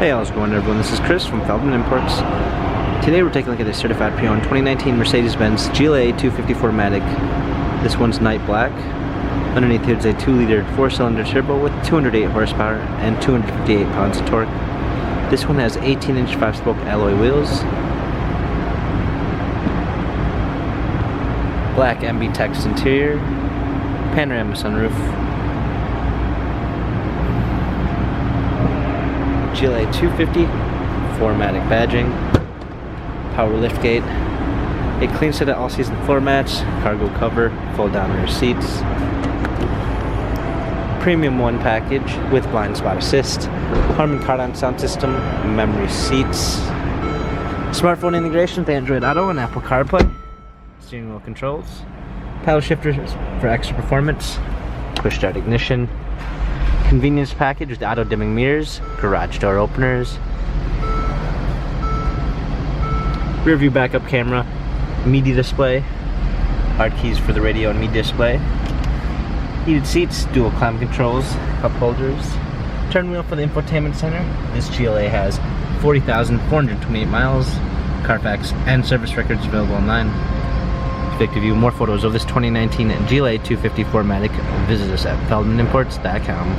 Hey, how's it going, everyone? This is Chris from Feldmann Imports. Today we're taking a look at this certified pre-owned 2019 Mercedes-Benz GLA 254MATIC. This one's night black. Underneath here is a 2-liter 4-cylinder turbo with 208 horsepower and 258 pounds of torque. This one has 18-inch 5-spoke alloy wheels. Black MB text interior. Panorama sunroof. GLA 250, 4MATIC badging, power liftgate, a clean set of all-season floor mats, cargo cover, fold-down rear seats, premium 1 package with blind spot assist, Harman Kardon sound system, memory seats, smartphone integration with Android Auto and Apple CarPlay, steering wheel controls, paddle shifters for extra performance, push start ignition, convenience package with auto dimming mirrors, garage door openers, rear view backup camera, media display, hard keys for the radio and media display, heated seats, dual climate controls, cup holders, turn wheel for the infotainment center. This GLA has 40,428 miles, Carfax and service records available online. If you'd like to view more photos of this 2019 GLA 254MATIC, visit us at feldmanimports.com.